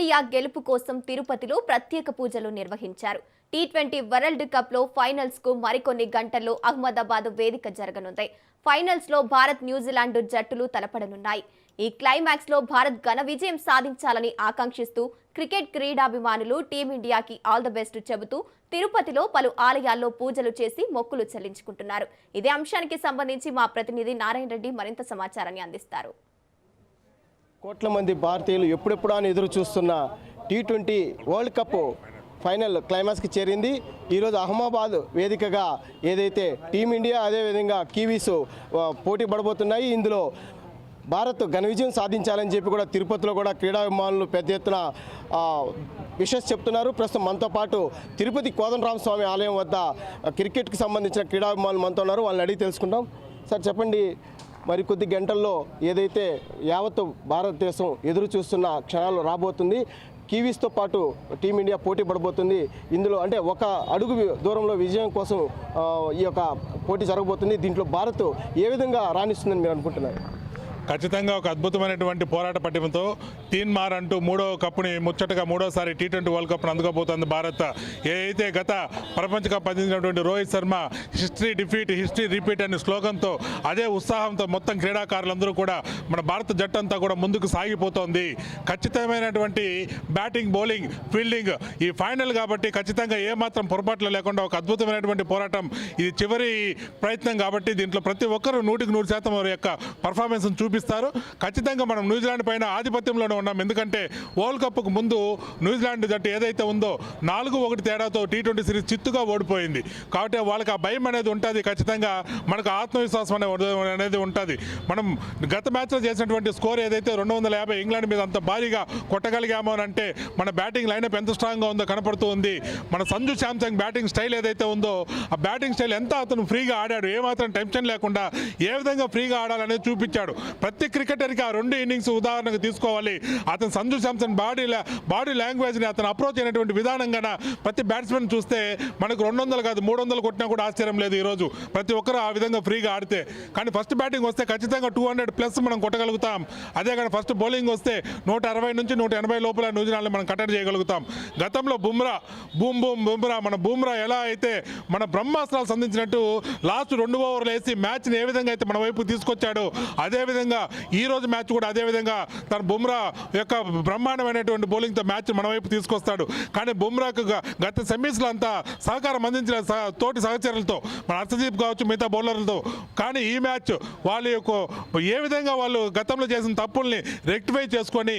Team India గెలుపు కోసం తిరుపతిలో ప్రత్యేక పూజలు నిర్వహించారు. టీ20 వరల్డ్ కప్ లో ఫైనల్స్ కు మరికొన్ని గంటల్లో అహ్మదాబాద్ వేదిక జరగనుంది. ఫైనల్స్ లో భారత్ న్యూజిలాండ్ జట్టులు తలపడనున్నాయి. ఈ క్లైమాక్స్ లో భారత్ ఘన విజయం సాధించాలని ఆకాంక్షిస్తూ క్రికెట్ క్రీడాభిమానులు టీమిండియాకి ఆల్ ద బెస్ట్ చెబుతూ తిరుపతిలో పలు ఆలయాల్లో పూజలు చేసి మొక్కులు చెల్లించుకుంటున్నారు. ఇదే అంశానికి సంబంధించి మా ప్రతినిధి నారాయణ రెడ్డి మరింత సమాచారాన్ని అందిస్తారు. కోట్ల మంది భారతీయులు ఎప్పుడెప్పుడు అని ఎదురు చూస్తున్న టీ20 వరల్డ్ కప్ ఫైనల్ క్లైమాక్స్కి చేరింది. ఈరోజు అహ్మదాబాద్ వేదికగా ఏదైతే టీమిండియా అదేవిధంగా కివీస్ పోటీ పడబోతున్నాయి. ఇందులో భారత్ ఘన విజయం సాధించాలని చెప్పి కూడా తిరుపతిలో కూడా క్రీడాభిమానులు పెద్ద ఎత్తున విషెస్ చెప్తున్నారు. ప్రస్తుతం మనతో పాటు తిరుపతి కోదండరామస్వామి ఆలయం వద్ద క్రికెట్కి సంబంధించిన క్రీడాభిమానులు మనతో ఉన్నారు. వాళ్ళని అడిగి తెలుసుకుంటాం. సార్ చెప్పండి, మరికొద్ది గంటల్లో ఏదైతే యావత్తు భారతదేశం ఎదురు చూస్తున్న క్షణాలు రాబోతుంది, కివీస్తో పాటు టీమిండియా పోటీ పడబోతుంది. ఇందులో అంటే ఒక అడుగు దూరంలో విజయం కోసం ఈ యొక్క పోటీ జరగబోతుంది. దీంట్లో భారత్ ఏ విధంగా రాణిస్తుందని మీరు అనుకుంటున్నారు? ఖచ్చితంగా ఒక అద్భుతమైనటువంటి పోరాట పటిమతో తీన్మార్ అంటూ మూడో కప్పుని ముచ్చటగా మూడోసారి టీ20 వరల్డ్ కప్ను అందుకోబోతోంది భారత్. ఏదైతే గత ప్రపంచ కప్ అందించినటువంటి Rohit Sharma history defeat history repeat అనే స్లోగన్తో అదే ఉత్సాహంతో మొత్తం క్రీడాకారులందరూ కూడా మన భారత జట్టు అంతా కూడా ముందుకు సాగిపోతోంది. ఖచ్చితమైనటువంటి బ్యాటింగ్ బౌలింగ్ ఫీల్డింగ్ ఈ ఫైనల్ కాబట్టి ఖచ్చితంగా ఏమాత్రం పొరపాట్లు లేకుండా ఒక అద్భుతమైనటువంటి పోరాటం. ఇది చివరి ప్రయత్నం కాబట్టి దీంట్లో ప్రతి ఒక్కరూ 100% వారి యొక్క పర్ఫార్మెన్స్ను చూపిస్తారు. ఖచ్చితంగా మనం న్యూజిలాండ్ పైన ఆధిపత్యంలోనే ఉన్నాం. ఎందుకంటే వరల్డ్ కప్కు ముందు న్యూజిలాండ్ జట్టు ఏదైతే ఉందో 4-1 తేడాతో టీ20 సిరీస్ చిత్తుగా ఓడిపోయింది. కాబట్టి వాళ్ళకి ఆ భయం అనేది ఉంటుంది. ఖచ్చితంగా మనకు ఆత్మవిశ్వాసం అనేది ఉంటుంది. మనం గత మ్యాచ్లో చేసినటువంటి స్కోర్ ఏదైతే 250 ఇంగ్లాండ్ మీద అంత భారీగా కొట్టగలిగామో అని అంటే మన బ్యాటింగ్ లైనప్ ఎంత స్ట్రాంగ్గా ఉందో కనపడుతూ ఉంది. మన సంజు శాంసంగ్ బ్యాటింగ్ స్టైల్ ఏదైతే ఉందో ఆ బ్యాటింగ్ స్టైల్ ఎంత అతను ఫ్రీగా ఆడాడు, ఏమాత్రం టెన్షన్ లేకుండా ఏ విధంగా ఫ్రీగా ఆడాలనేది చూపించాడు. ప్రతి క్రికెటర్కి ఆ 2 ఇన్నింగ్స్ ఉదాహరణకు తీసుకోవాలి. అతను సంజు శాంసన్ బాడీ లాంగ్వేజ్ని అతను అప్రోచ్ అయినటువంటి విధానంగా ప్రతి బ్యాట్స్మెన్ చూస్తే మనకు 200 కాదు 300 కొట్టినా కూడా ఆశ్చర్యం లేదు. ఈరోజు ప్రతి ఒక్కరు ఆ విధంగా ఫ్రీగా ఆడితే. కానీ ఫస్ట్ బ్యాటింగ్ వస్తే ఖచ్చితంగా 200+ మనం కొట్టగలుగుతాం. అదే కానీ ఫస్ట్ బౌలింగ్ వస్తే 160 నుంచి 180 లోపల న్యూజిలాండ్ మనం కట్టడి చేయగలుగుతాం. గతంలో బుమ్రా మన బుమ్రా ఎలా అయితే మన బ్రహ్మాస్త్రాలు సంధించినట్టు లాస్ట్ 2 ఓవర్లు వేసి మ్యాచ్ని ఏ విధంగా అయితే మన వైపు తీసుకొచ్చాడో అదేవిధంగా ఈ రోజు మ్యాచ్ కూడా అదేవిధంగా తన బుమ్రా యొక్క బ్రహ్మాండమైనటువంటి బౌలింగ్తో మ్యాచ్ మన వైపు తీసుకొస్తాడు. కానీ బుమ్రాకు గత సెమీస్లో అంతా సహకారం అందించిన తోటి సహచరులతో మన హర్షదీప్ కావచ్చు మిగతా బౌలర్లతో. కానీ ఈ మ్యాచ్ వాళ్ళ యొక్క ఏ విధంగా వాళ్ళు గతంలో చేసిన తప్పుల్ని రెక్టిఫై చేసుకొని